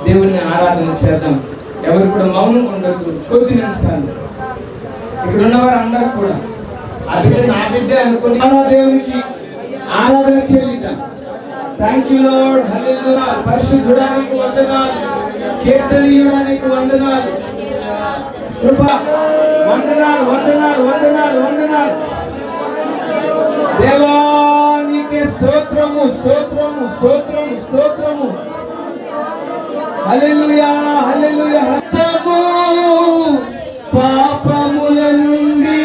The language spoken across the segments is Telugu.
దేవుణ్ణి ఆరాధన చేద్దాం. ఎవరు కూడా మౌనం ఉండదు. కొద్ది నిమిషాలు ఇక్కడ ఉన్నవారు అందరూ కూడా ఆ బిడ్డ నా బిడ్డ అనుకుని దేవునికి ఆరాధన చెల్లిద్దాం. Thank you lord. హల్లెలూయా. పరిశుద్ధుడానికి వందనాలు, కీర్తనీయుడానికి వందనాలు, కృప వందనాలు వందనాలు వందనాలు వందనాలు. దేవా నీకే స్తోత్రము స్తోత్రము స్తోత్రము స్తోత్రము. హల్లెలూయా హల్లెలూయా. పాపముల నుండి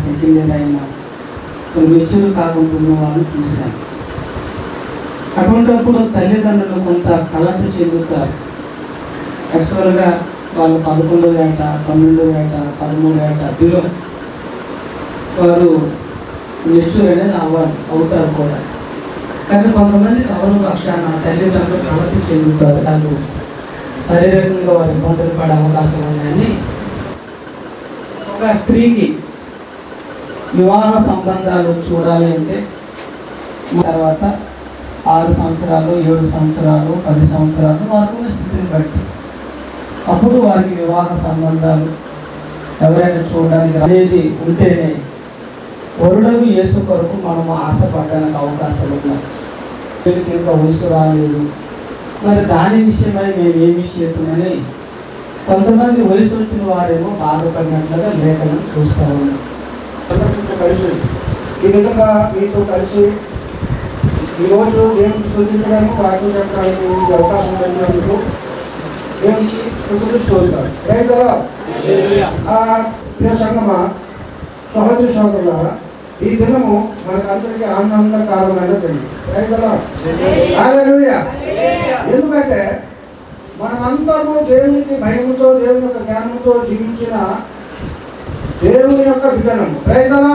సెకండ్ ఇయర్ అయినా కొన్ని మెచ్యూర్ కాకుండా వాళ్ళు చూశాను. అటువంటిప్పుడు తల్లిదండ్రులు కొంత కలత చెందుతారు. యాక్చువల్గా వాళ్ళు 11 ఏట 12 ఏట 13 ఏట బిలో వారు మెచ్యూర్ అనేది అవుతారు కూడా. కానీ కొంతమందికి అవరు పక్షాన తల్లిదండ్రులు కలత చెందుతారు. వాళ్ళు శారీరకంగా వారు ఇబ్బందులు పడే అవకాశం ఉందని ఒక స్త్రీకి వివాహ సంబంధాలు చూడాలి అంటే తర్వాత 6 సంవత్సరాలు 7 సంవత్సరాలు 10 సంవత్సరాలు వారికి స్థితిని బట్టి అప్పుడు వారికి వివాహ సంబంధాలు ఎవరైనా చూడడానికి అనేది ఉంటేనే వరుడకు యేసు కొరకు మనము ఆశపడడానికి అవకాశాలు ఉన్నాయి. వీళ్ళకి ఇంకా వయసు రాలేదు, మరి దాని విషయమై మేము ఏమి చేస్తున్నామని కొంతమంది వయసు వచ్చిన వారేమో బాధపడినట్లుగా లేఖనం చూస్తూ ఉన్నాం. కలిసి ఈ విధంగా మీతో కలిసి ఈరోజు దేవుని స్తుతించడానికి వాక్యం చెప్పడానికి అవకాశం కలిగినందుకు దేవునికి స్తుతిస్తాను. రైతులా ప్రియ సంగమ సహోదరి సోదరులారా, ఈ దినము మనకందరికీ ఆనందకరమైన దినం. రైతులా హల్లెలూయా. ఎందుకంటే మనమందరము దేవునికి భయముతో దేవుని యొక్క జ్ఞానంతో జీవించిన దేవుని యొక్క విధానం. రైతులా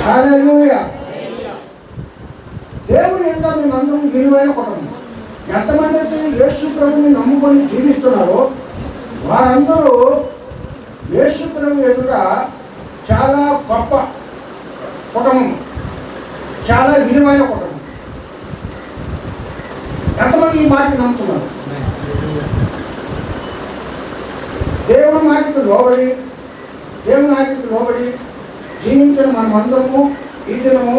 హల్లెలూయా. దేవుని ఎంత మేమందరం విలువైన కుటుంబం. ఎంతమంది అయితే యేసు ప్రభుని నమ్ముకొని జీవిస్తున్నారో వారందరూ యేసు ప్రభు ఎదుట చాలా గొప్ప కుటుంబం, చాలా విలువైన కుటుంబం. ఎంతమంది ఈ మాటకి నమ్ముతున్నారు? దేవుని మాటకి లోబడి జీవించిన మనమందరము ఈ దినము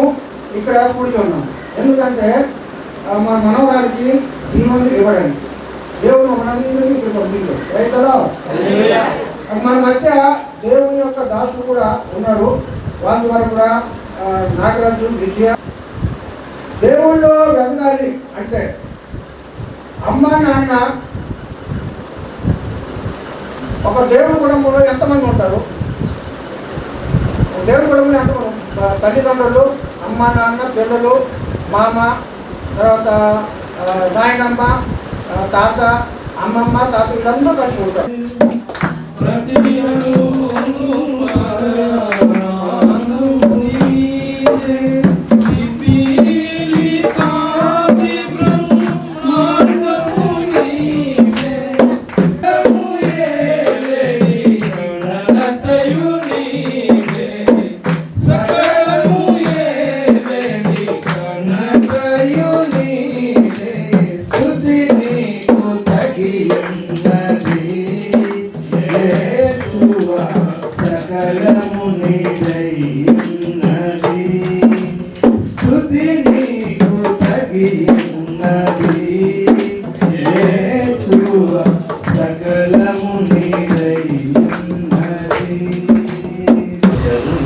ఇక్కడ కూడి ఉన్నాం. ఎందుకంటే మన మనవరానికి దీవెనలు ఇవ్వడానికి దేవుడు మనందరినీ ఇక్కడ పంపించాడు. రైతులో మన మధ్య దేవుని యొక్క దాసులు కూడా ఉన్నారు. వాళ్ళ ద్వారా కూడా నాగరాజు, విజయ. దేవుళ్ళు ఎదగాలి అంటే అమ్మ నాన్న ఒక దేవుని కుటుంబంలో ఎంతమంది ఉంటారు? దేవుని కుటుంబంలో ఎంతమంది? తల్లిదండ్రులు, అమ్మ నాన్న, పిల్లలు, మామ, తర్వాత నాయనమ్మ, తాత, అమ్మమ్మ తాత వీళ్ళందరూ కలిసి ఉంటారు.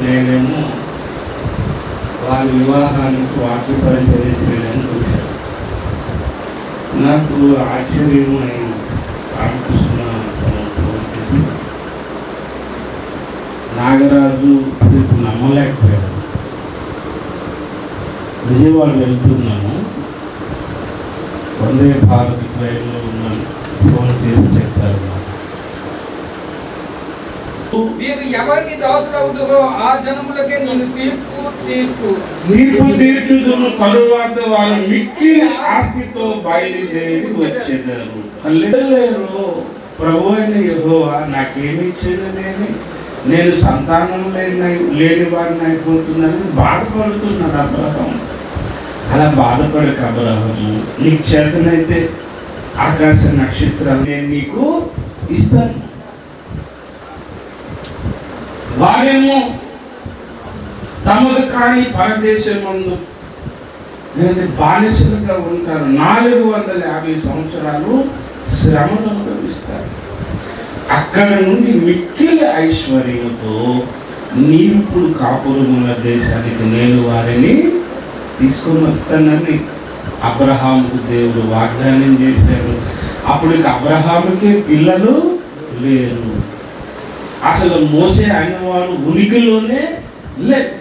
నేనేమో వారి వివాహానికి వాక్య పరిచయం చేయడానికి వచ్చాను. నాకు ఆశ్చర్యం అయింది. రామకృష్ణ నాగరాజు నమ్మలేకపోయాడు. విజయవాడ వెళ్తున్నాను, వందే భారత్ ట్రైన్లో ఉన్నాను. ఫోన్ చేసి చెప్తారు, మీరు ఎవరిని దాసులవుతుందో ఆ జనములకే నేను తీర్పు తీర్చుదును. తరువాత వారు మిక్కిలి ఆస్తితో బయలుదేరి వచ్చేదారు. హల్లెలూయా. ప్రభు అయిన యెహోవా నాకేమి ఇచ్చేది, నేను సంతానం లేని వారిని అయిపోతున్నానని బాధపడుతున్నాడు అబ్రహాము. అలా బాధపడక అబ్రహాము, నీకు చేతనైతే ఆకాశ నక్షత్రాలు నేను నీకు ఇస్తాను. వారేమో తమకు కాని పరదేశమందు బానిసలుగా ఉంటారు. 450 సంవత్సరాలు శ్రమను అనుభవిస్తారు. అక్కడ నుండి మిక్కిలి ఐశ్వర్యంతో నీవిప్పుడు కాపురమున్న దేశానికి నేను వారిని తీసుకొని వస్తానని అబ్రహాముకు దేవుడు వాగ్దానం చేశాడు. అప్పటికి అబ్రహాముకి పిల్లలు లేరు. అసలు మోసే అనేవాడు ఉనికిలోనే లేదు.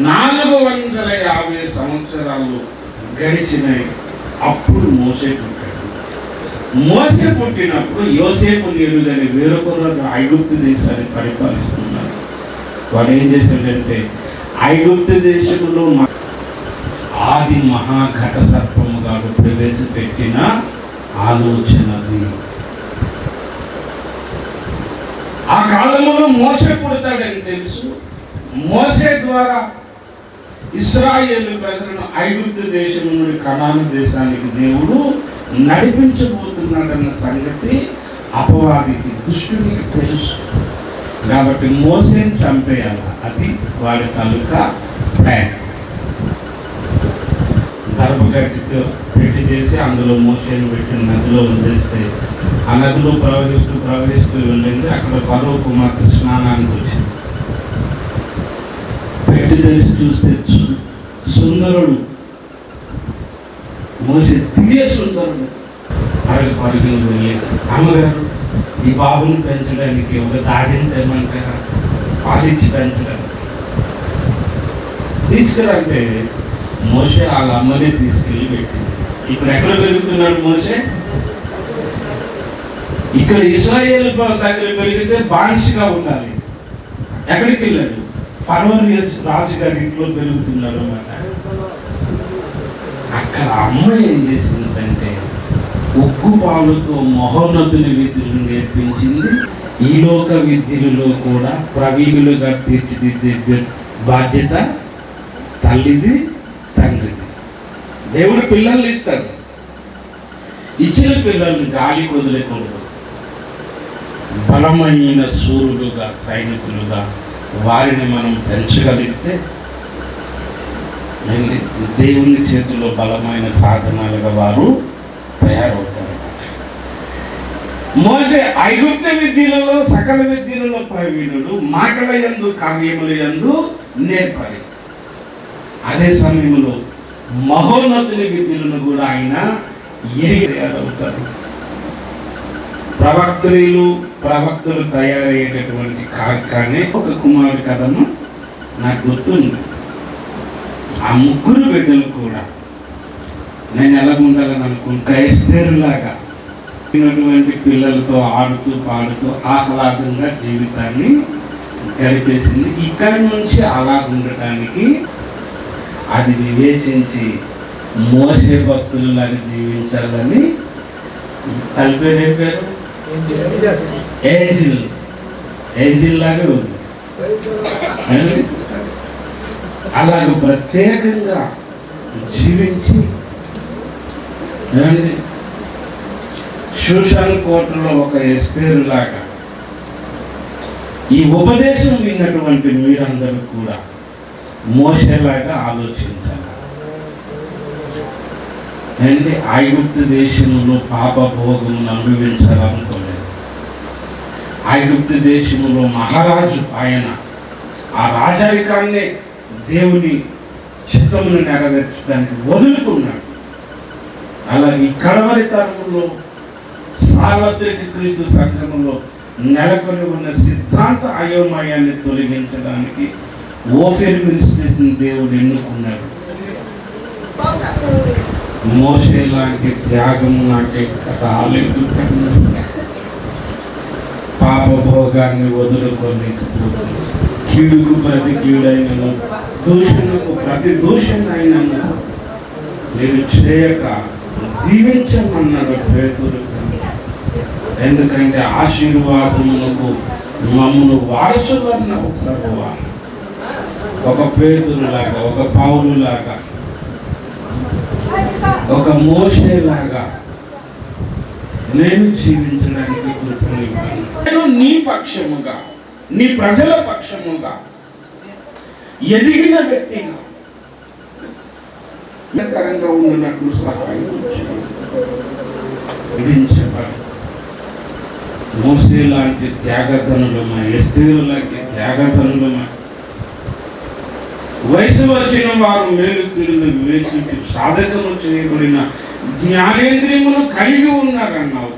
450 సంవత్సరాలు గడిచినాయి. అప్పుడు మోసే పుట్టాడు. మోసే పుట్టినప్పుడు యోసేపు నీరులని వేరొకరు ఐగుప్తు దేశాన్ని పరిపాలిస్తున్నారు. వాడు ఏం చేశాడంటే ఐగుప్తు దేశంలో ఆది మహాఘట సర్పముగా ప్రవేశపెట్టిన ఆలోచనది. ఆ కాలంలో మోసే పుడతాడని తెలుసు. మోసే ద్వారా ఇశ్రాయేలు ప్రజలను ఐగుప్తు దేశం నుండి కనాను దేశానికి దేవుడు నడిపించబోతున్నాడన్న సంగతి అపవాదికి, దుష్టునికి తెలుసు. కాబట్టి మోసేని చంపేయాలి, అది వాడి తాలూకా ప్లాన్. గర్భగడ్డితో పెట్టి చేసి అందులో మోసేని పెట్టి నదిలో వదిలేస్తే ఆ నదిలో ప్రవహిస్తూ వెళ్ళింది. అక్కడ ఫరో కుమార్తె స్నానానికి వచ్చింది. పెట్టి తెలిసి చూస్తే సుందరుడు మోసే దిగే సుందరుడు పరుగులు వెళ్ళి, అమ్మగారు ఈ బాబుని పెంచడానికి ఒక దాదిని తెమ్మంటారా, పాలించి పెంచడానికి తీసుకురంటే మోసే వాళ్ళ అమ్మనే తీసుకెళ్ళి పెట్టింది. ఇప్పుడు ఎక్కడ పెరుగుతున్నాడు మోసే? ఇక్కడ ఇశ్రాయేల్ దగ్గర పెరిగితే బానిసగా ఉండాలి. ఎక్కడికి వెళ్ళాడు? ఫరో రాజు గారి ఇంట్లో పెరుగుతున్నాడు అన్నమాట. అక్కడ అమ్మ ఏం చేసిందంటే ఉగ్గు పాలుతో మహోన్నతుని విద్యలు నేర్పించింది. ఈ లోక విద్యలలో కూడా ప్రవీణులుగా తీర్చిదిద్దే బాధ్యత తల్లిది, తండ్రిది. దేవుడు పిల్లల్ని ఇస్తాడు. ఇచ్చిన పిల్లల్ని గాలి వదిలేకూడదు. బలమైన సూర్యులుగా, సైనికులుగా వారిని మనం పెంచగలిగితే దేవుని చేతిలో బలమైన సాధనాలుగా వారు తయారవుతారు. మోసే ఐగుప్త విద్యలలో సకల విద్యలలో ప్రవీణుడు, మాటల యందు కార్యముల యందు నేర్పరి. అదే సమయంలో మహోన్నతుని విద్యలను కూడా ఆయన తయారవుతారు. ప్రవక్తలు తయారయ్యేటటువంటి కానీ ఒక కుమారుడి కథను నాకు గుర్తుంది. ఆ ముగ్గురు బిడ్డలు కూడా నేను ఎలా ఉండాలని అనుకుంటా ఎస్తేరులాగా ఉన్నటువంటి పిల్లలతో ఆడుతూ పాడుతూ ఆహ్లాదంగా జీవితాన్ని గడిపేసింది. ఇక్కడి నుంచి అలా ఉండటానికి అది వివేచించి మోసే భక్తులలాగా జీవించాలని తలిపేరు ఏంజిల్ లాగా ఉంది. అలాగ ప్రత్యేకంగా జీవించి షూషాన్ కోటలో ఒక ఎస్తేరు లాగా ఈ ఉపదేశం విన్నటువంటి మీరందరూ కూడా మోసేలాగా ఆలోచించాలి. అంటే ఐగుప్తు దేశంలో పాప భోగమును అనుభవించాలనుకోలేదు. ఐగుప్తు దేశంలో మహారాజు ఆయన ఆ రాజరికాన్నే దేవుని చిత్తమును నెరవేర్చడానికి వదులుకున్నాడు. అలాగే కడవరి తరములో సార్వత్రిక క్రీస్తు సంఘములో నెలకొని ఉన్న సిద్ధాంత అయోమయాన్ని తొలగించడానికి ఓఫెర్ మినిస్ట్రీస్ని దేవుడు ఎన్నుకున్నాడు. మోసే లాంటి త్యాగము నాకే రాలేదు. పాప భోగాన్ని వదులుకొని కీడుకు ప్రతి కీడైనను దూషణకు ప్రతి దూషణ అయినను నేను చేయక దీవించమన్నాడు పేతురు. ఎందుకంటే ఆశీర్వాదములకు మమ్మను వారసులన్నావు ప్రభువా. ఒక పేతురులాగా, ఒక పౌలులాగా, ఒక మోసేలాగా నేను జీవించడానికి కృపనివ్వను. నేను నీ పక్షముగా, నీ ప్రజల పక్షముగా ఎదిగిన వ్యక్తిగా కరంగా ఉన్నట్లు సహాయం విధించబడి మోసే లాంటి త్యాగతనులమా, ఎస్తేరు లాంటి త్యాగతనులమా, వయసు వచ్చిన వారు మేలుకీడును వివేచించి సాధకము చేయబడిన జ్ఞానేంద్రియమును కలిగి ఉన్నారన్నావు.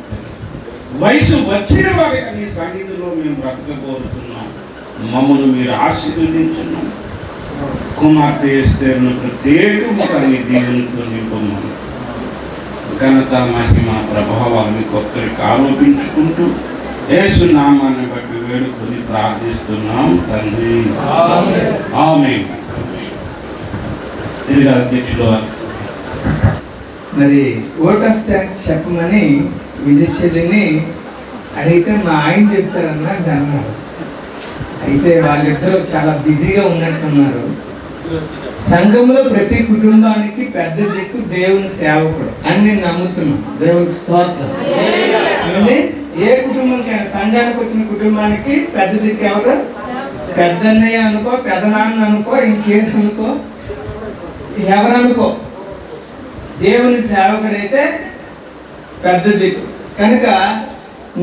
వయసు వచ్చిన వారికి నీ సన్నిధిలో మేము బ్రతకబోతున్నాం. మమ్మల్ని మీరు ఆశీర్వదించున్నాం. కుమార్తె ఎస్తేరును ప్రత్యేకముగా నీ దీవెనతో నింపమని ఘనత మహిమ ప్రభావాన్ని ఒక్కరికి ఆరోపించుకుంటూ యేసు నామాన్ని బట్టి వేడుకొని ప్రార్థిస్తున్నాం తండ్రి. ఆమేన్. ఇది అధ్యక్షుడు మరి ఓట్ ఆఫ్ థ్యాంక్స్ చెప్పమని విజయ్ చెల్లిని అడిగితే మా ఆయన చెప్తారన్నా అన్నారు. అయితే వాళ్ళిద్దరూ చాలా బిజీగా ఉన్నట్టున్నారు. సంఘంలో ప్రతి కుటుంబానికి పెద్ద దిక్కు దేవుని సేవకుడు అని నేను నమ్ముతున్నాను. దేవునికి స్తోత్రం. ఏ కుటుంబంకైనా సంఘానికి వచ్చిన కుటుంబానికి పెద్ద దిక్కు ఎవరు? పెద్దన్నయ్య అనుకో, పెదనాన్న అనుకో, ఇంకేది అనుకో, ఎవరనుకో, దేవుని సేవకుడైతే పెద్ద దిక్కు. కనుక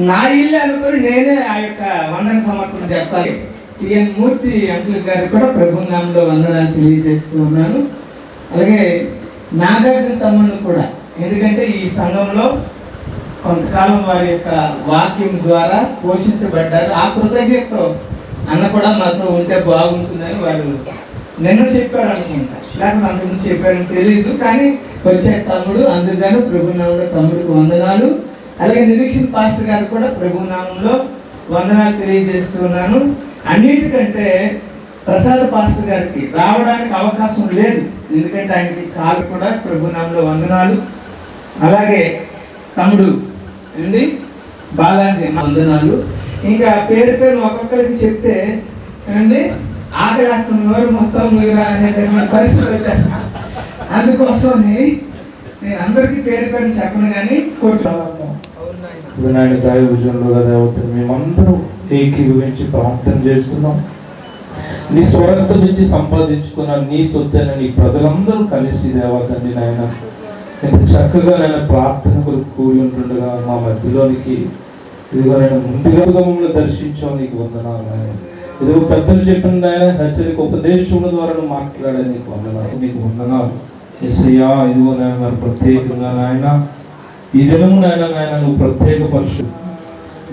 నా ఇల్లు అనుకొని నేనే ఆ యొక్క వందన సమర్పణ చెప్పాలి. టిఎన్ మూర్తి అంకుల్ గారికి కూడా ప్రభు నామంలో వందనాలు తెలియజేస్తూ ఉన్నాను. అలాగే నాగార్జున తమ్ముడు కూడా, ఎందుకంటే ఈ సంఘంలో కొంతకాలం వారి యొక్క వాక్యం ద్వారా పోషించబడ్డారు. ఆ కృతజ్ఞతతో అన్న కూడా మాతో ఉంటే బాగుంటుందని వారు నిన్న చెప్పారు అనుకుంటా, లేకపోతే అంతకుముందు చెప్పారని తెలియదు. కానీ వచ్చే తమ్ముడు, అందుకని ప్రభు నామంలో తమ్ముడికి వందనాలు. అలాగే నిరీక్షణ పాస్టర్ గారు కూడా ప్రభు నామంలో వందనాలు తెలియజేస్తున్నాను. అన్నిటికంటే ప్రసాద్ పాస్టర్ గారికి రావడానికి అవకాశం లేదు, ఎందుకంటే ఆయనకి కాలు కూడా ప్రభు నామంలో వందనాలు. అలాగే తమ్ముడు ఏంటి బాలాజీ వందనాలు. ఇంకా పేరు పేరు ఒక్కొక్కరికి చెప్తే ఏమండి ఆకలేస్తుంది, నోరు మొత్తం నూరా అనేటటువంటి పరిస్థితి వచ్చేస్తా. అందుకోసమని నేను అందరికీ పేరు పేరు చెప్పను కానీ వినాయక దైవజనులు కదా మేమందరూ ఏకీభవించి ప్రార్థన చేస్తున్నాం. నీ స్వరక్తం నుంచి సంపాదించుకున్న నీ సొత్తైన నీ ప్రజలందరూ కలిసి దేవతని నాయన ఎంత చక్కగా నేను ప్రార్థన కొరకు కూడి ఉంటుండగా మా మధ్యలోనికి ఇదిగో నేను ముందుగా మమ్మల్ని దర్శించావు. నీకు వందనాలు నాయన. ఇదిగో పెద్దలు చెప్పిన ఆయన హెచ్చరిక ఉపదేశముల ద్వారా మాట్లాడే నీకు వందనాలు, నీకు వందనాలు యేసయ్యా. ఇదిగో నాయన మరి ప్రత్యేకంగా నాయన ఈ దినము నాయన నువ్వు ప్రత్యేక పరుషు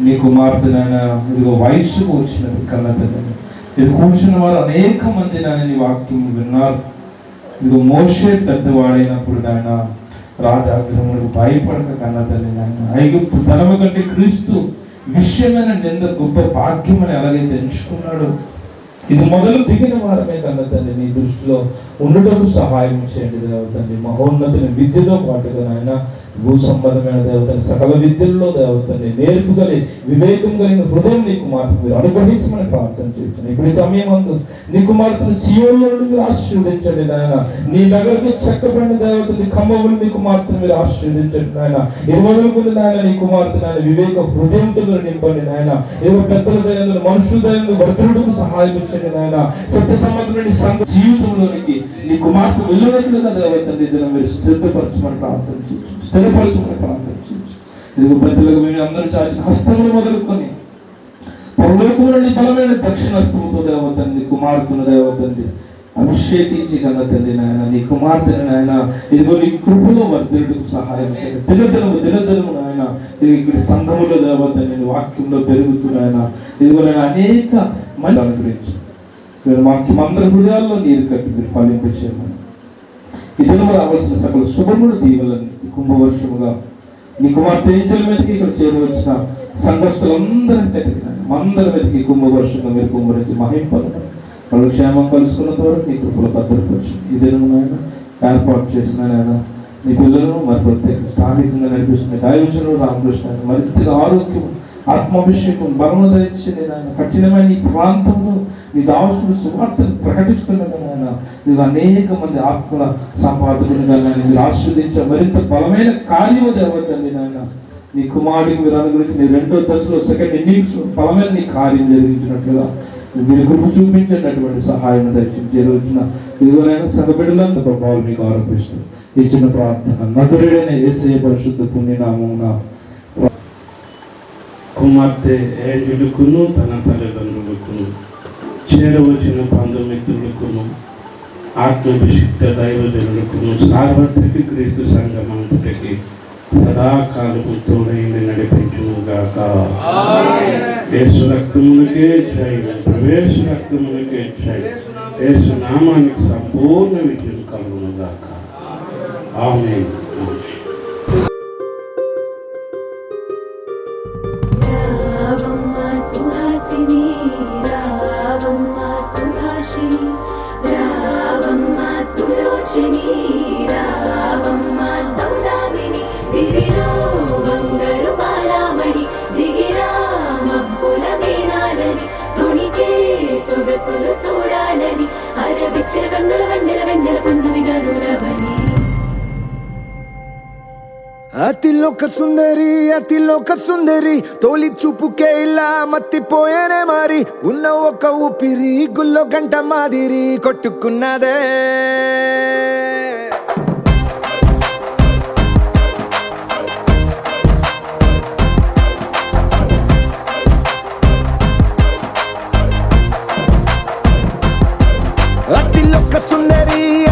నీ కుమార్తె నాయన ఇదిగో వయస్సుకు వచ్చినది కన్నతల్లి. ఇది కూర్చున్న వారు అనేక మంది నాయన నీ వాక్యం విన్నారు. ఇదిగో మోషే పెద్దవాడైనప్పుడు నాయన రాజాగ్రహములకు భయపడక కన్నా తల్లి నాయన. ఐగుప్తు ధనము కంటే క్రీస్తు విషయమైన నింద గొప్ప భాగ్యం అని ఎలాగైతే ఎంచుకున్నాడో, ఇది మొదలు దిగిన వారమే కన్నా తండ్రి నీ దృష్టిలో ఉండటకు సహాయం చేయండి దేవతండి. మహోన్నతిని విద్యతో పాటుగా నాయన భూ సంబంధమైన దేవతని సకల విద్యల్లో దేవతని నేర్పు కలిగి వివేకం కలిగిన హృదయం నీ కుమార్తె మీరు అనుగ్రహించమని ప్రార్థన చేస్తున్నాను. ఇప్పుడు ఈ సమయం అందు నీ కుమార్తెను సీయోనులో మీరు ఆశీర్వదించండి నాయన. నీ నగరకు చెక్కబడిన దేవతని ఖమ్మములు నీ కుమార్తెను మీరు ఆశీర్వదించండి నాయన. ఇరువరుకుని నాయన నీ కుమార్తె నాయన వివేక హృదయంతో నింపండి నాయన. ఏదో పెద్దల దయంలో మనుషుల దయంలో వర్ధనుడుకు సహాయం ఇచ్చండి నాయన. సత్య సంబంధుని సంఘ జీవితంలోనికి నీ కుమార్తె వెళ్ళినట్లుగా దేవతండి ఇది మీరు స్థిరపరచమని ప్రార్థన చేయొచ్చు, స్థిరపరచమని ప్రార్థన చేయొచ్చు. ఇది పెద్దలకు మీరు అందరూ చాచిన హస్తములు మొదలుకొని పరలోకము నుండి బలమైన దక్షిణ హస్తముతో దేవతండి కుమార్తెను దేవతండి అభిషేకించి కన్నా తండ్రి నాయన నీ కుమార్తెను నాయన ఇదిగో నీ కృపలో వర్ధనుడికి సహాయం చేయండి. దినదినము నాయన ఇక్కడ సంఘములో దేవతండి నీ వాక్యంలో పెరుగుతున్నాయన ఇదిగో నేను అనేక మంది అనుగ్రహించి మీరు అందరి హృదయాల్లో నీరు కట్టి మీరు ఫలింపచేయమని ఇతరులు రావాల్సిన సకల శుభములు దీవులని కుంభవర్షముగా నీ కుమార్తె ఏజల మీదకి ఇక్కడ చేరవచ్చిన సంఘస్థులందరి మీదకి అందరి మీదకి కుంభవర్షంగా మీరు కుమ్మరించి మహింపదం వాళ్ళు క్షేమం కలుసుకున్నంత వరకు నీ కృపలో భద్రపరచు. ఇదేను నాయన ఏర్పాటు చేసిన నాయన నీ పిల్లలను మరి ప్రత్యేక స్థానికంగా నడిపిస్తున్న దైవజనులు రామకృష్ణ మరింతగా ఆరోగ్యం ఆత్మాభిషేకం బలము ధరించింది నాయన. కఠినమైన ఈ ప్రాంతంలో నీ దాసులు సువార్తను ప్రకటిస్తున్నాను నాయన. నీకు అనేక మంది ఆత్మల సంపాదకునిగా నాయన మీరు ఆస్వాదించ మరింత బలమైన కార్యము దేవతండి నాయన. నీ కుమారుడికి మీరు అనుగురించి నీ రెండో దశలో సెకండ్ ఇన్నింగ్స్ బలమైన నీ కార్యం జరిగించినట్లుగా మీరు కృప చూపించేటటువంటి సహాయం దర్శించే రోజున ఎవరైనా సగబిడ్డలంత ప్రభావాలు మీకు ఆరోపిస్తూ ఇచ్చిన ప్రార్థన నజరేడైన యేసయ్య పరిశుద్ధ పుణ్యనామమున. కుమార్తె ఏజులకును తన తల్లిదండ్రులకును చేరవచ్చిన బంధుమిత్రులకును ఆత్మాభిషిక్త దైవజనులకును సార్వత్రిక క్రీస్తు సంఘమంతటికి సదాకాలము తోడైంది నడిపించునుగాక. యేసు రక్తమునకే జయం, ప్రవేశ రక్తమునకే జయం, యేసు నామానికి సంపూర్ణ విజయం కలుగునుగాక. ఆమేన్. చూడాలని అరవిచ్చిన కన్నుల వెన్నెల వెన్నెల పున్నమి గనులవని అతిలోక సుందరి తోలి చూపుకే ఇలా మత్తిపోయేనే మారి ఉన్న ఒక ఊపిరి గుల్లో గంట మాదిరి కొట్టుకున్నదే.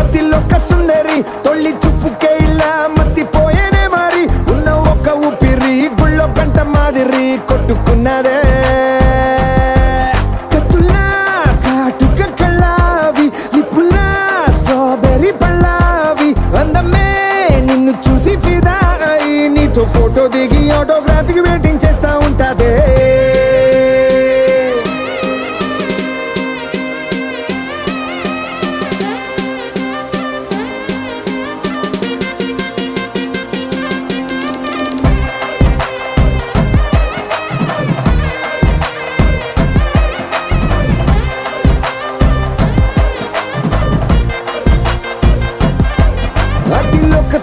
అతిలోక సుందరి తొలి చూపుకే ఇలా మత్తిపోయేనే మారి ఉన్న ఒక ఊపిరి గుళ్ళో గంట మాదిరి కొట్టుకున్నదే. కత్తులా కాటుక కళ్ళావి లిప్పులా స్ట్రాబెర్రీ పళ్ళావి అందమే నిన్ను చూసి ఫిదా అయి నీతో ఫోటో దిగి ఆటోగ్రాఫీకి వెయిటింగ్ చేస్తా ఉంటాదే. అతిలోక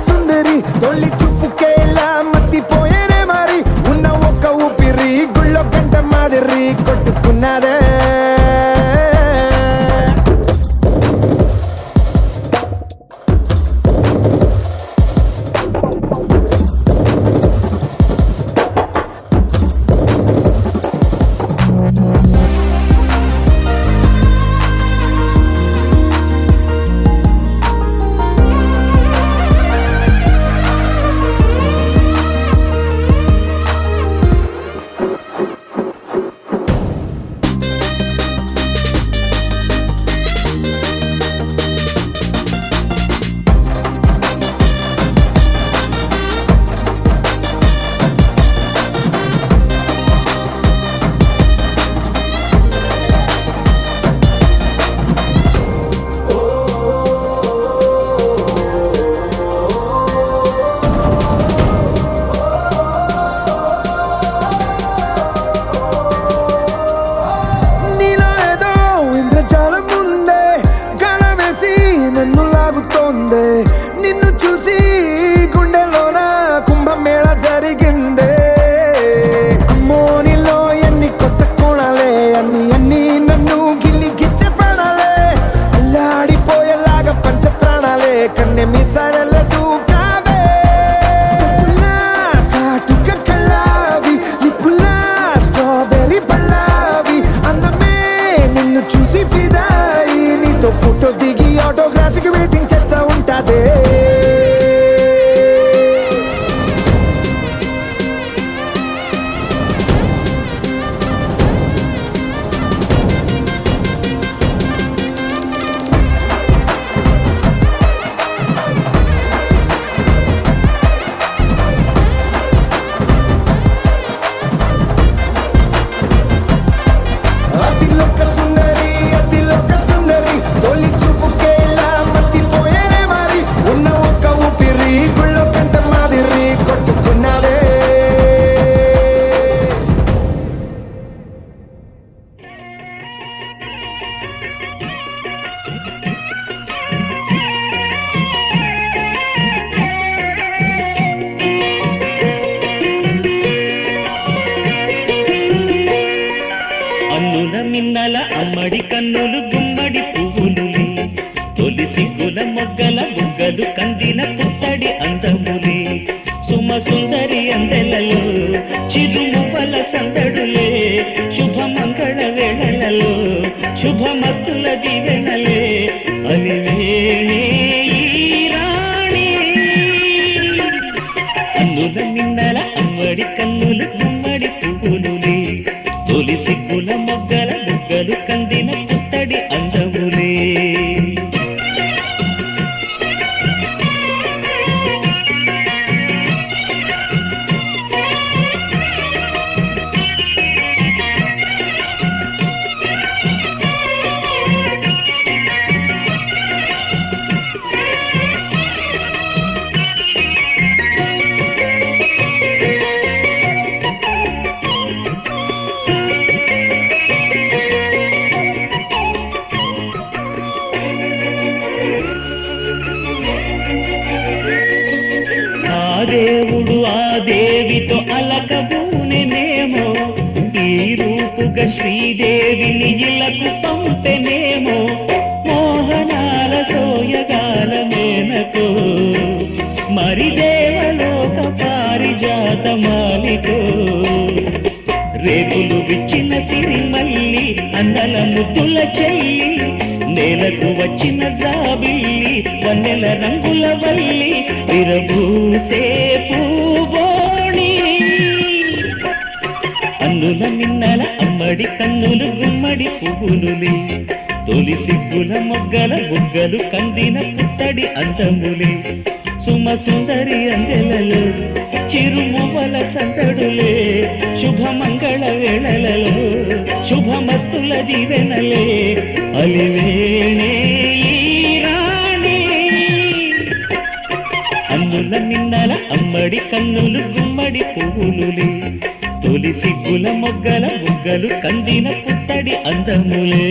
సుందరి తొలి చూపుకే ఇలా మత్తిపోయేనే మారి ఉన్న ఒక ఊపిరి గుళ్ళో గంట మాదిరి కొట్టుకున్నదే. ఫోటో దిగి ఆటోగ్రాఫీకి వెయిటింగ్ చేస్తా ఉంటాదే. మిన్నల అమ్మడి కన్నులు గుమ్మడి పువ్వులులే తొలి సిగ్గుల మొగ్గల బుగ్గలు కందిన పుత్తడి అందములే సుమ సుందరి అందెలలో చిరుమువల సందడులే శుభమంగళ వేళలలో శుభమస్తుల దివెనలే అలివేణే రాణి అన్నుల మిన్నల అమ్మడి కన్నులు గుమ్మడి పువ్వులులే తొలి సిగ్గుల మొగ్గల బుగ్గలు కందిన పుత్తడి అందములే దేవుడు ఆ దేవితో అలకబూనెనేమో ఈ రూపుగా శ్రీదేవిని ఇలకు పంపెనేమో మోహనాల సోయగాల మేనకో మరి దేవలోక పారిజాత మాలికో రేపులు విచ్చిన సిరిమల్లి అందల ముద్దుల చెల్లి నేలకు వచ్చిన జాబిల్లి వన్నెల రంగుల వల్లి విరబూసే పూబోణి అన్నుల మిన్నల అమ్మడి కన్నులు గుమ్మడి పువ్వులులే తొలి సిగ్గుల మొగ్గల బుగ్గలు కందిన పుత్తడి అందములే సుమ సుందరి అందెలలో చిరుమువల సందడులే శుభమంగళ వేళలలో శుభమస్తుల దివెనలే అలివేణే రాణి అన్నుల మిన్నల అమ్మడి కన్నులు గుమ్మడి పువ్వులులే తొలి సిగ్గుల మొగ్గల బుగ్గలు కందిన పుత్తడి అందములే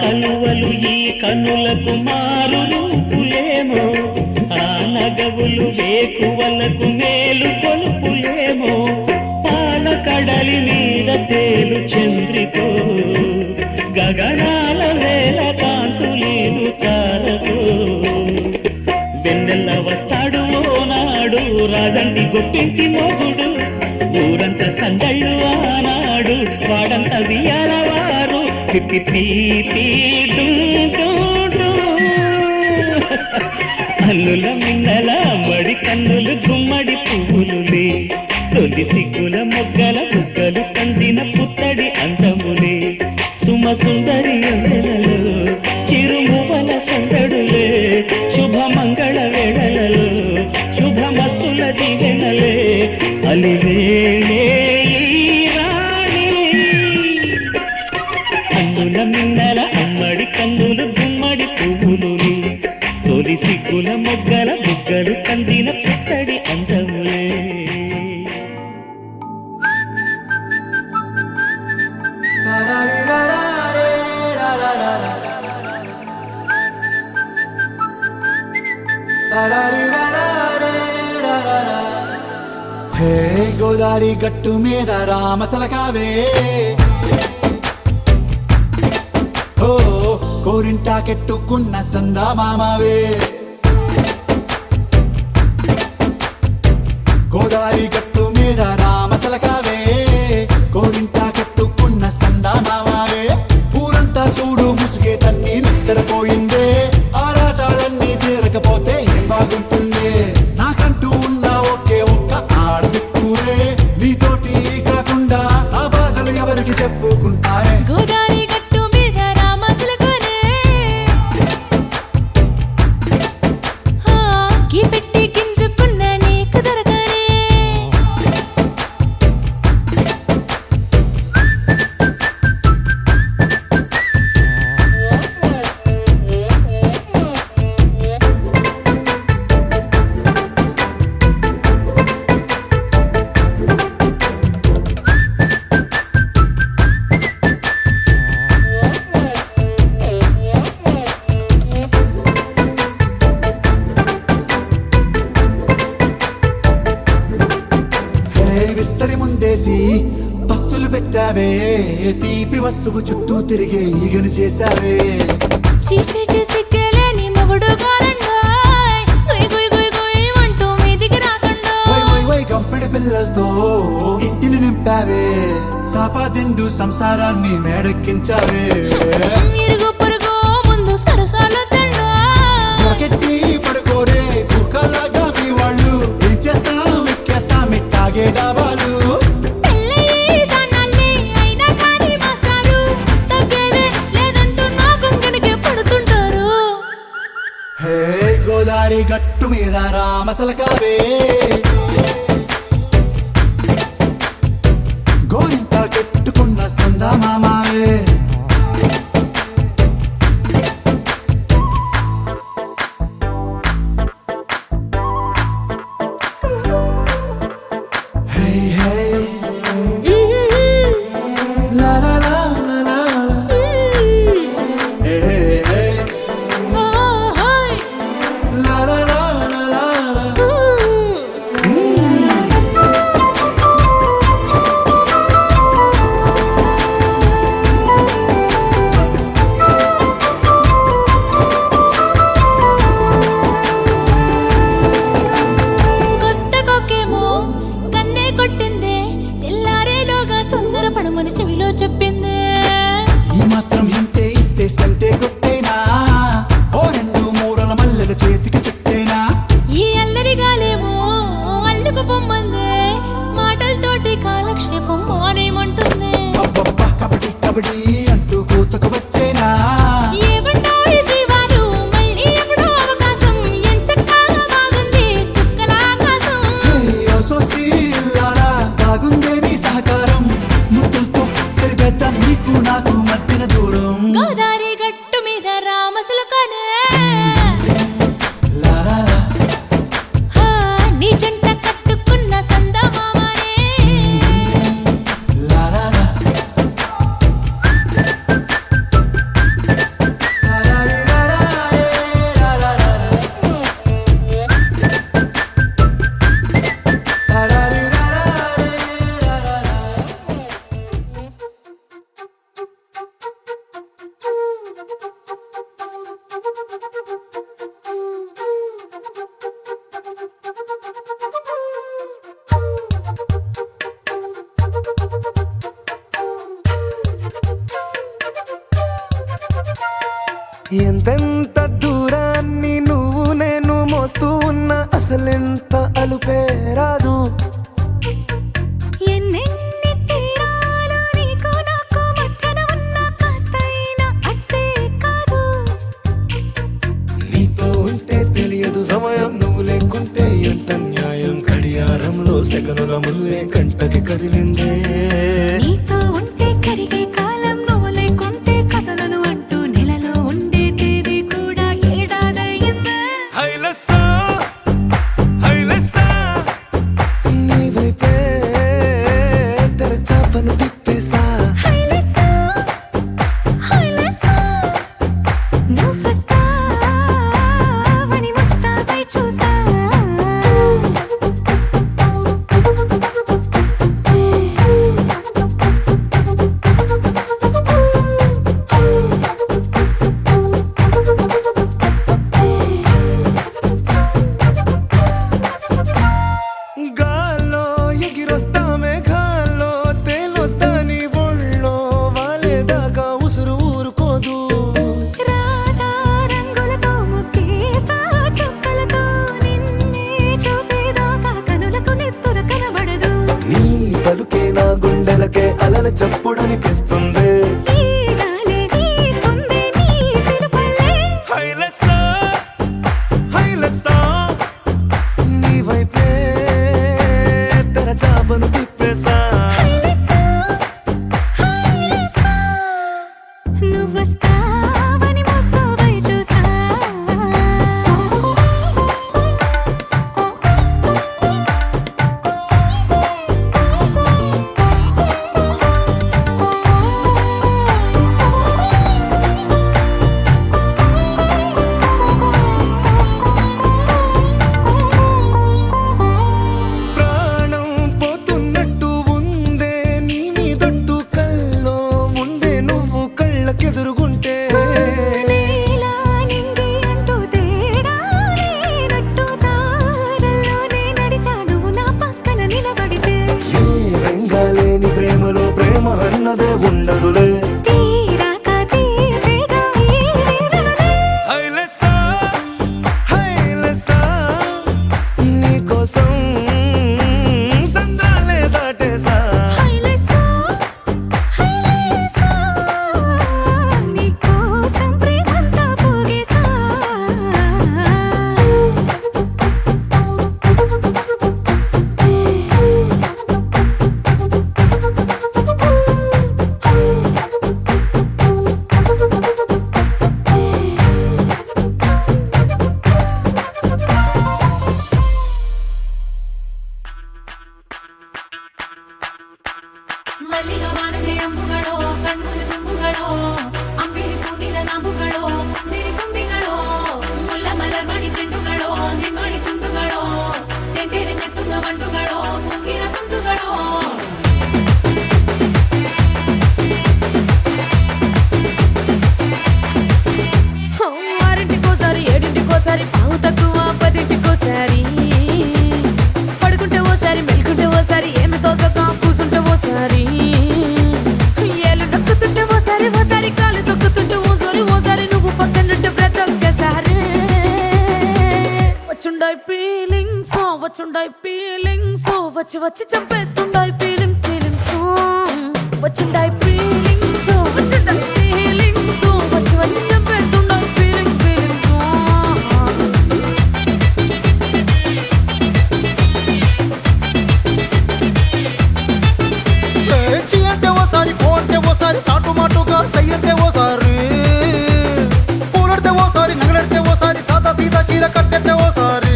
కనువలు ఈ కనులకు మారు రూపులేమో ఆ నగవులు వేకువలకు మేలు కొలుపులేమో పాల కడలి మీద తేలు చంద్రికో గగనాల వేల కాంతులీలు తారకో వెన్నెల్ల వస్తాడు ఓనాడు రాజంటి గొప్పింటి మొగుడు ఊరంతా సందళ్ళు ఆనాడు వాడంత వియాలవారు అల్లుల మిన్నల మడి కన్నులు గుమ్మడి పువ్వులులే తొలి సిగ్గుల మొగ్గల బుగ్గలు కందిన పుత్తడి అందములే సుమ సుందరి అందెలలో చిరుమువల సందడులే శుభమంగళ వేళలలో శుభమస్తుల దివెనలే అలివేణే అన్నుల మిన్నల అమ్మడి కన్నులు గుమ్మడి పువ్వులులే తొలి సిగ్గుల మొగ్గల బుగ్గలు కందిన పుత్తడి అందములే హే గోదారి గట్టు మీద రామసలకావే, ఓ కోరింటాకెట్టుకున్న సందా మామావే. గోదారి గట్టు మీద రామసలకావే, కోరింటాకెట్టుకున్న సందా మామావే. ఊరంతా చూడు ముసుగే తన్ని నిద్రపోయిందే, ఆరాటాలన్నీ తీరకపోతే ఏం బాగుంటుందే. నాకంటూ ఉన్న ఒకే ఒక్క ఆడదిక్కురే, నీతోటి కాకుండా నా బాధలు ఎవరికి చెప్పుకుంటారే. గోదారి గట్టు మీద రామసలకానే, కీ పెట్టి గింజుకున్న నీకు దొరకనే. విస్తరి ముందేసి పస్తులు పెట్టావే, తీపి వస్తువు చుట్టూ తిరిగే ఈగను చేశావే. చీచీ సిగ్గలేని మొగుడు గారండాయ్, గుయ్ గుయ్ గుయ్ గుయ్ అంటూ మీదికి రాకుండా. వై వై వై గంపెడి పిల్లలతో ఇంటిని నింపావే, సాపాదిండు సంసారాన్ని మేడెక్కించావే. ఇరుగు పొరుగు ముందు సరసాలు తండా, పొరకెట్టి పడుకోరే కుక్కలాగా మీ వాళ్ళు, ఏం చేస్తాం ఎక్కేస్తాం ఇట్టాగే డాబాలు. పెళ్ళయి దానాల్ని అయినా కానీ మాస్తారు, తగ్గేదే లేదంటూ నా కొంగనికే పడుతుంటారు. హే గోదారి గట్టు మీద రామసలకావే, గోరింటా కెట్టుకున్న సందా మామావే. హే హే లా లా లా లా లా లా. హే హే హే లా లా లా లా లా లా. కొత్త కొక్కేమో కన్నే కొట్టిందే, తెల్లారేలోగా తొందర పడమని చెవిలో చెప్పిందే. ఈ మాత్రం హింటే ఇస్తే సంటే కొట్టేనా, ఓ రెండు మూరల మల్లెల చేతికి చుట్టేనా. ఈ అల్లరి గాలేమో అల్లుకు పొమ్మందే, మాటలతోటి కాలక్షేపం మానేమంటుంది. అబ్బబ్బా కబడ్డీ కబడ్డీ అంటూ కూతకు వచ్చేనా. ఏమంటావు శ్రీవారు, మళ్ళీ ఎప్పుడో అవకాశం, ఎంచక్కా బాగుంది చుక్కల ఆకాశం. హే అసోసి ఇల్లారా, బాగుందే నీ సహకారం, ముద్దులతో సరిపెద్దాం నీకు నాకు మధ్యన దూరం. గోదారి గట్టు మీద రామసలకానే, లా లా లా. నీ జంట కట్టుకున్న సందమామనే. లా లా లా. లా లా రీ లా లా రే లా లా లా లా. లా లా రీ లా లా రే లా లా లా. ఎంతెంత దూరాన్ని నువ్వు నేను మోస్తూ ఉన్నా, అసలెంత అలుపే రాదు. ఎన్నెన్ని తీరాలు నీకు నాకు మధ్యన ఉన్న కాస్తైనా అట్టే కాదు. నీతో ఉంటే తెలియదు సమయం, నువ్వు లేకుంటే ఎంత న్యాయం. గడియారంలో సెకనుల ముల్లే కంటకి కదిలిందే. నీతో ఉంటే కరిగే కాలం, నువ్వు లేకుంటే కథలను అంటూ నెలలో ఉండే తేదీ కూడా ఏడాదయ్యిందే. హైలెస్సా హైలెస్సా, నీ వైపే తెరచాపను తిప్పేసా. హైలెస్సా, హైలెస్సా, నువ్వు వస్తావని ముస్తాబై చూసా. వచ్చుండాయి ఫీలింగ్స్ వచ్చి వచ్చి చంపేస్తుండాయి ఫీలింగ్స్ ఫీలింగ్స్ వచ్చుండాయి ఫీలింగ్స్ వచ్చుండాయి ఫీలింగ్స్ వచ్చి వచ్చి చంపేస్తుండాయి ఫీలింగ్స్ ఫీలింగ్స్ చీ అంటే ఓసారి పో అంటే ఓసారి చాటు మాటుగా సై అంటే ఓసారి పూలడితే ఓసారి నగలడితే ఓసారి సాదా సీదా చీర కట్టెత్తే ఓసారి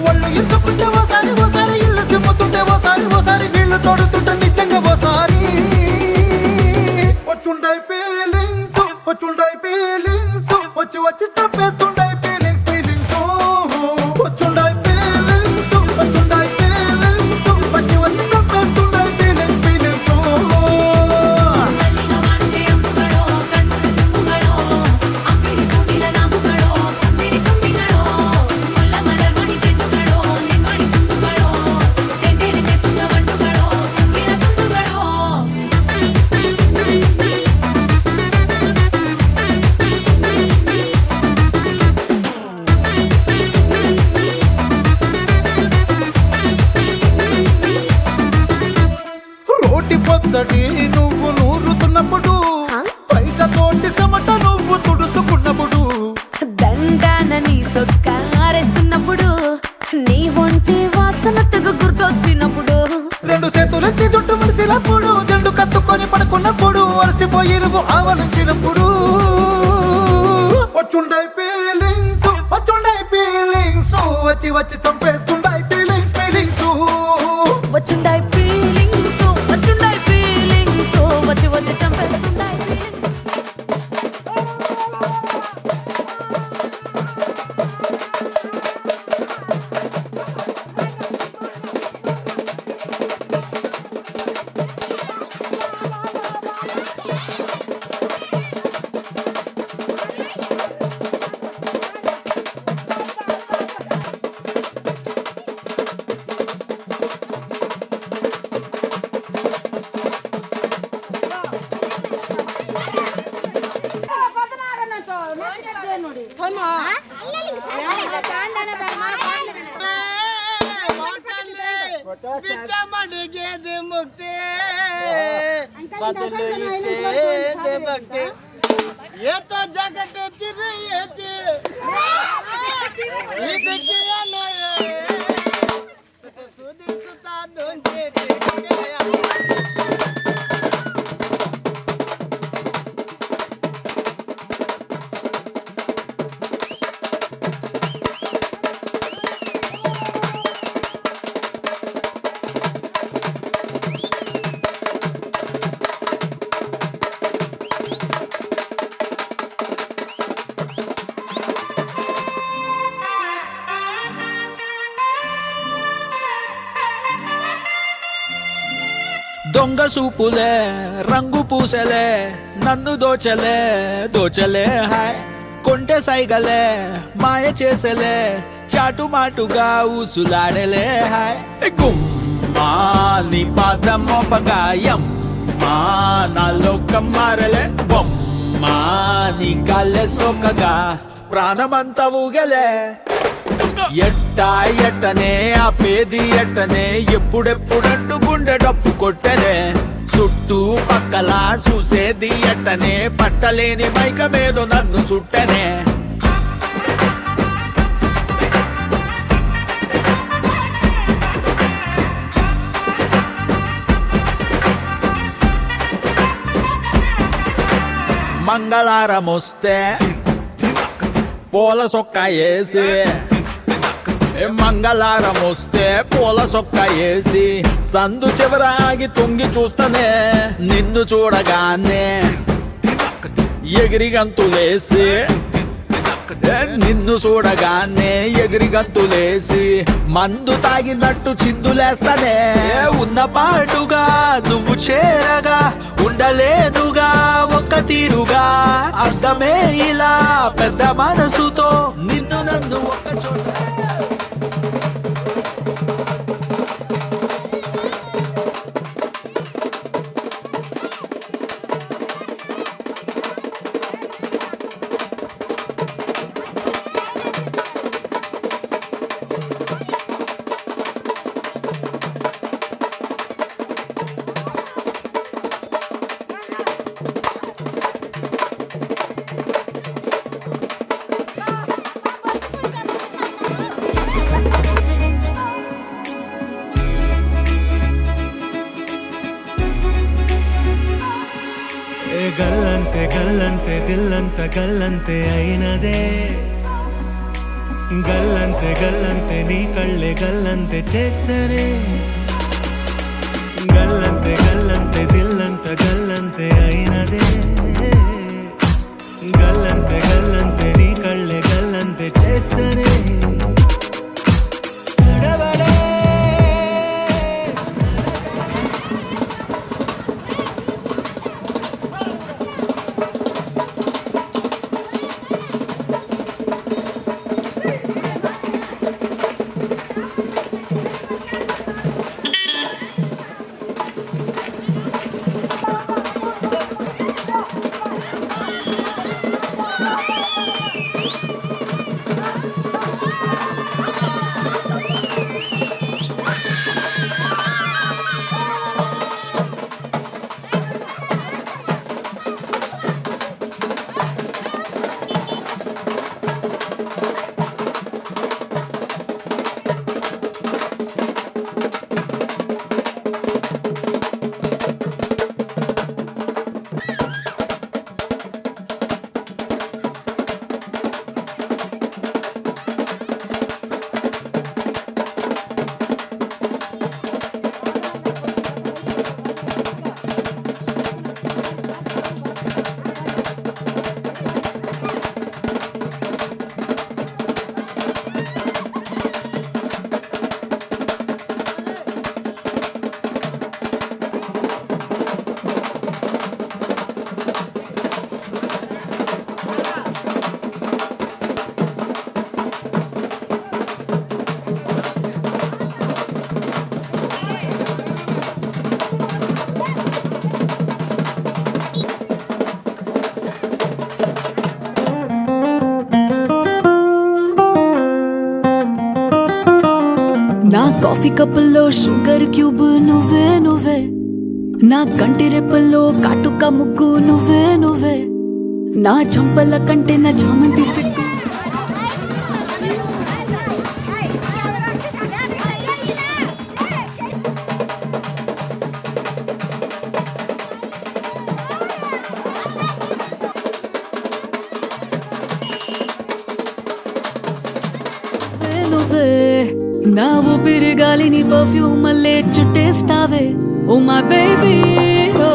ఒళ్ళు ఇరుచుకుంటే ఓసారి ఓసారి ఇల్లు చిమ్ముతుంటే ఓసారి ఓసారి నీళ్లు తోడుతుంటే నిజంగా ఓసారి వచ్చుండాయి ఫీలింగ్స్ వచ్చి వచ్చి చంపేస్తుండాయి ఫీలింగ్స్ ఫీలింగ్స్ వచ్చుండాయి ఫీలింగ్స్ వచ్చి వచ్చి చంపేస్తుండాయి ఫీలింగ్స్ ఫీలింగ్స్ రోటి పొచ్చటి నువ్వు నూరుతున్నప్పుడు బయట తోటి సమట నువ్వు తుడుచుకున్నప్పుడు దండాన నీ సొక్కారేస్తున్నప్పుడు నీ ఒంటి వాసన తెగ గుర్తొచ్చినప్పుడు రెండు చేతులెత్తి జుట్టు మలిసినప్పుడు జండు కత్తుకొని పడుకున్నప్పుడు అలసిపోయి నువ్వు ఆవలించినప్పుడు వచ్చుండాయి ఫీలింగ్స్ వచ్చి వచ్చి చంపేస్తుండాయి ఫీలింగ్స్ ఫీలింగ్స్ వచ్చుండాయి ఫీలింగ్స్ వచ్చుండాయి ఫీలింగ్స్ వచ్చి వచ్చి చంపేస్తుండాయి ये तो जगत దొంగ సూపులే రంగు పూసలే నన్ను దోచలే హాయ్ కొంటె సైగలే మాయ చేసలే చాటు మాటుగా ఊసులాడలే హాయ్ గుమ్మా నీ పాదం మోపగాయం మా నాలో కమ్మారలే బొమ్మా నీ కాళ్ళే సోకగా ప్రాణమంతా ఊగలే ఎట్టనే ఆపేది ఎట్టనే ఎప్పుడెప్పుడంటూ గుండె డప్పు కొట్టనే చుట్టూ పక్కల చూసేది ఎట్టనే పట్టలేని మైకమేదో నన్ను చుట్టనే మంగళారమొస్తే పూల సొక్కా వేసి మంగళారం వస్తే పూల సొక్క వేసి సందు చివరాగి తొంగి చూస్తానే నిన్ను చూడగానే ఎగిరి గంతులేసి నిన్ను చూడగానే ఎగిరి గంతులేసి మందు తాగినట్టు చిందులేస్తానే ఉన్న పాటుగా నువ్వు చేరగా ఉండలేదుగా ఒక్క తీరుగా అర్థమే ఇలా పెద్ద మనసుతో నిన్ను నన్ను ఒక్క చోట దిల్లంత గల్లంతే అయినదే గల్లంతే గల్లంతే నీ కళ్ళే గల్లంతే చేసరే గల్లంతే గల్లంతే దిల్లంత గల్లంతే అయినదే గల్లంతే గల్లంతే నీ కళ్ళే గల్లంతే చేసరే నా కాఫీ కప్పుల్లో షుగర్ క్యూబ్ నువ్వే నువ్వే, నా కంటి రెప్పల్లో కాటుక ముగ్గు నువ్వే నువ్వే, నా చంపల కంటే నా చామంతి సిగ్గు నువ్వే, నా ఊపిరి గాలిని పర్ఫ్యూమ్ మల్లే చుట్టేస్తావే. ఓ మై బేబీ, ఓ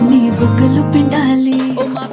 నీ బుగ్గలు పిండాలి. ఓ మై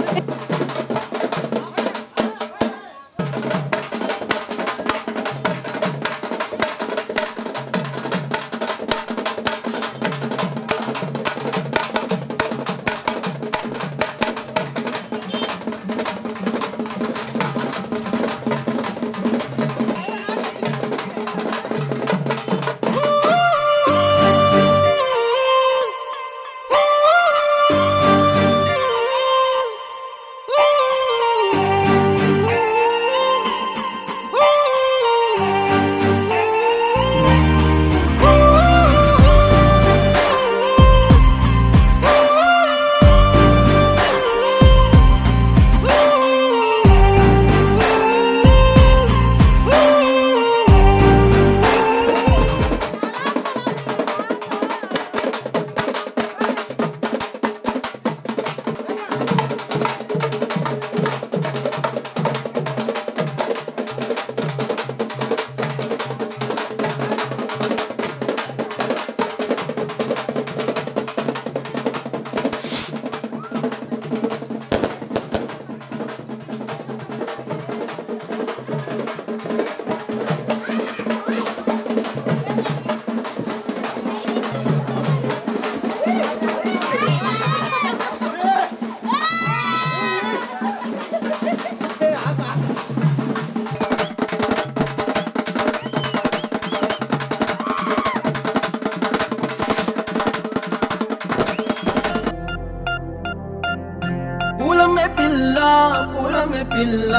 పిల్ల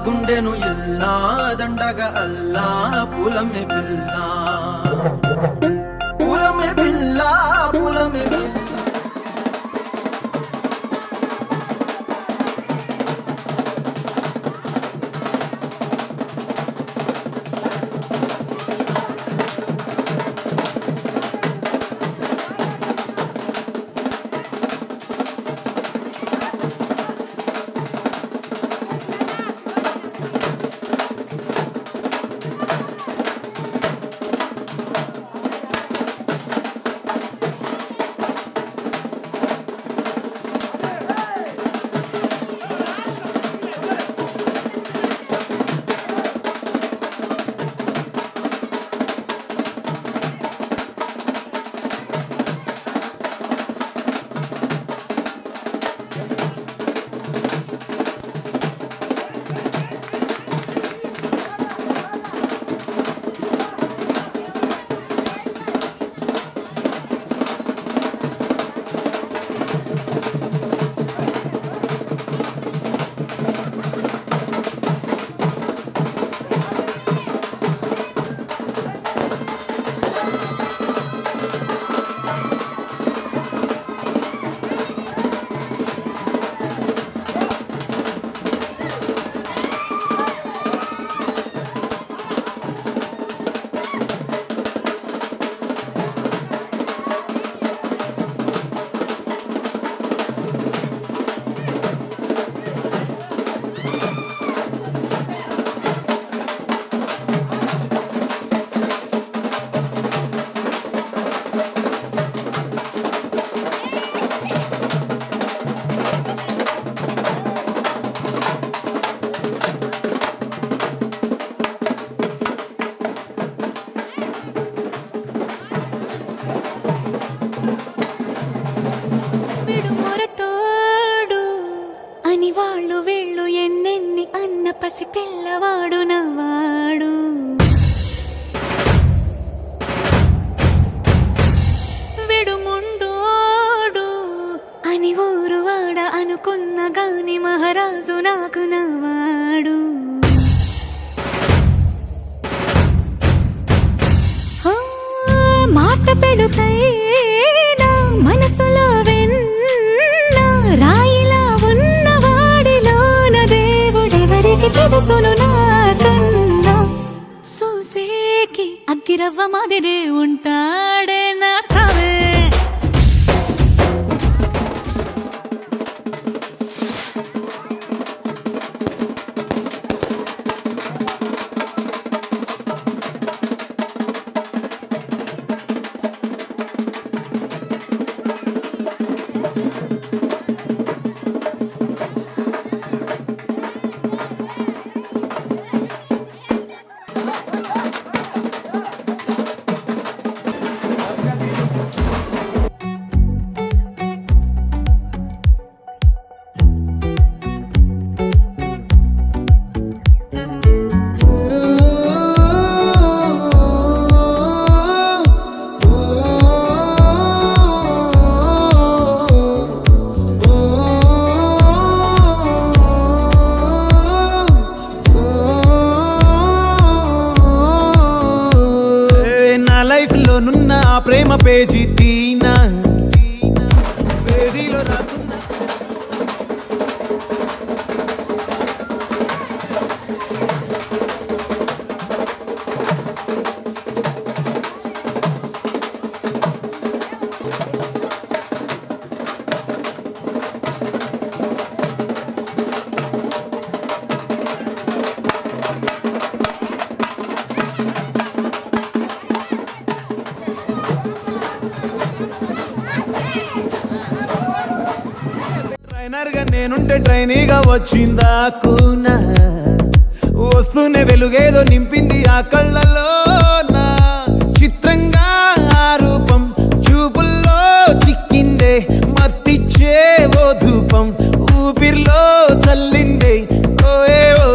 గుండెను ఇల్లా దండగ అల్లా పూలమే పిల్ల పూలమే పిల్ల పూలమే పిల్ల పసి పిల్లవాడు నవ్వాడు. విడుముండోడు అని ఊరు వాడ అనుకున్న గాని మహారాజు నాకు నవ్వాడు. మాట పెడుసైనా మనసులో వెన్న రాయిలా ఉన్నవాడిలోన దేవుడెవరికి తెలుసును నాకన్నా. సూసేకి అగ్గిరవ్వ మాదిరే ఉంటాడే నా సవే. నున్న ప్రేమ పేజీ తీనా పేజీలో రాసున్నా ట్రైనర్గా నేనుంటే ట్రైనీగా వచ్చిందా కూనా వస్తూనే వెలుగేదో నింపింది ఆ కళ్ళలో నా చిత్రంగా ఆ రూపం చూపుల్లో చిక్కిందే మత్తిచ్చే ఓ ధూపం ఊపిరిలో చల్లిందే ఓయే ఓ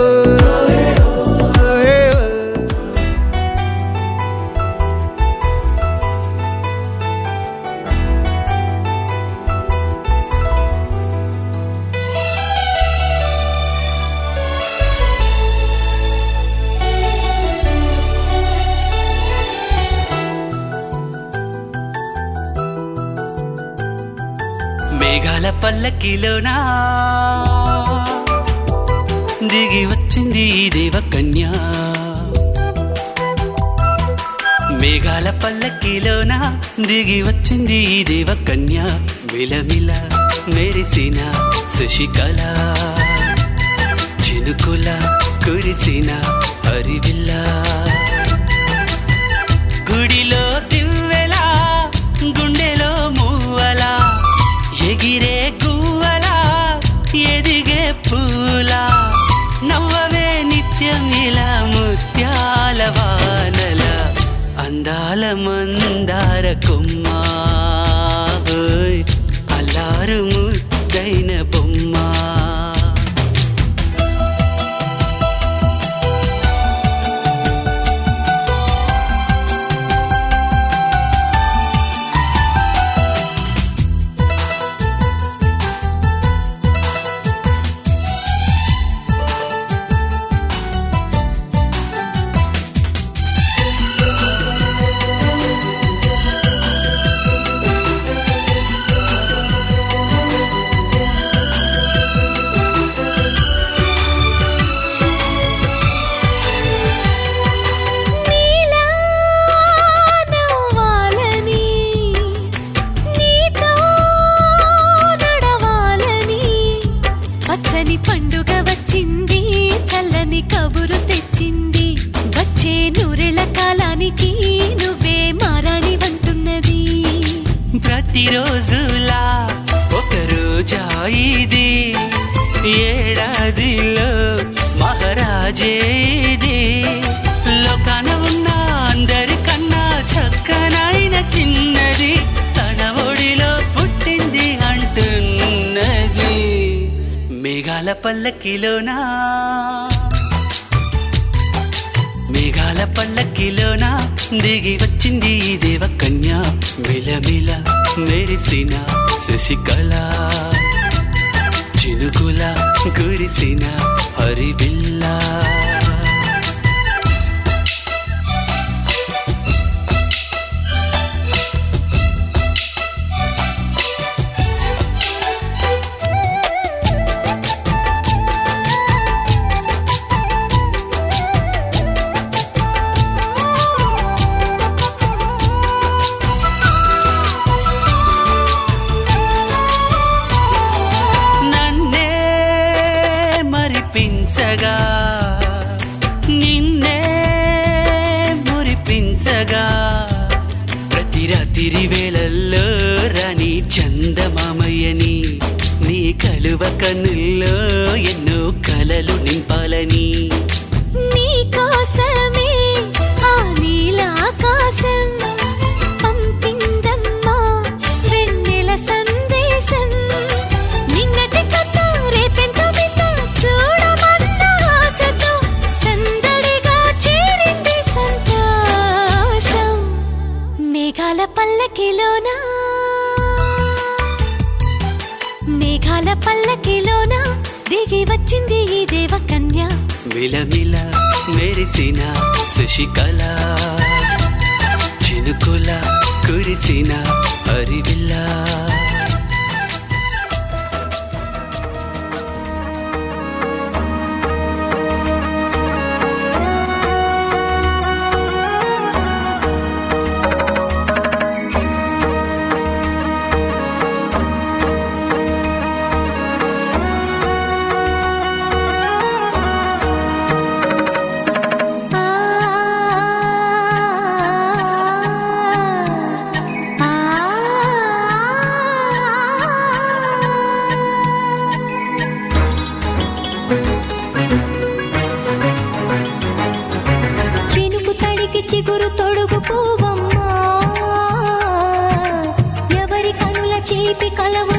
మేఘాల పల్లకిలోనా దిగి వచ్చింది దేవకన్య. మేఘాల పల్లకిలోనా దిగి వచ్చింది దేవకన్య. మిలమిల మెరిసిన శశికళ చినుకుల కురిసిన హరివిల్ల గుడిలో దివ్వెలా గుండెలో మూవలా ఎగిరే గువ్వలా ఎదిగే పూలా నవ్వవే నిత్యం ఇలా ముత్యాల వానల అందాల మందార కొమ్మ అల్లారు ముద్దైన బొమ్మ. పండుగ వచ్చింది చల్లని కబురు తెచ్చింది వచ్చే నూరెళ్ళ కాలానికి నువ్వే మారాణి వంటున్నది. ప్రతిరోజులా ఒక రోజా ఇది ఏడాదిలో మహారాజే ఇది లోకాన ఉన్న అందరికన్నా చక్కనైన చిన్నది తన ఒడిలో పుట్టింది అంటున్నది. మేఘాల పల్లకిలోనా మేఘాల పల్లకిలోన దిగి వచ్చింది ఈ దేవ కన్య మిలమిల మెరిసిన శశికళ చినుకుల కురిసిన హరివిల్లా మరిపించగా నిన్నే మురిపించగా ప్రతి రాత్రి వేళల్లో రాణి చందమామయ్యని నీ కలువ కన్నుల్లో ఎన్నో కలలు నింపాలని నీ కోసమే ఆ నీలాకాశం పంపిందమ్మా వెన్నెల సందేశం నిన్నటి కథ రేపెంత వింత చూడమన్న ఆశతో సందడిగా చేరింది సంతోషం మేఘాల పల్లకిలోన దిగి వచ్చింది ఈ దేవ కన్య మిలమిల మెరిసిన శశికళ చినుకుల కురిసిన హరివిల్లా చిగురు తొడుగు పువ్వమ్మా ఎవరి కనుల చిలిపి కలవ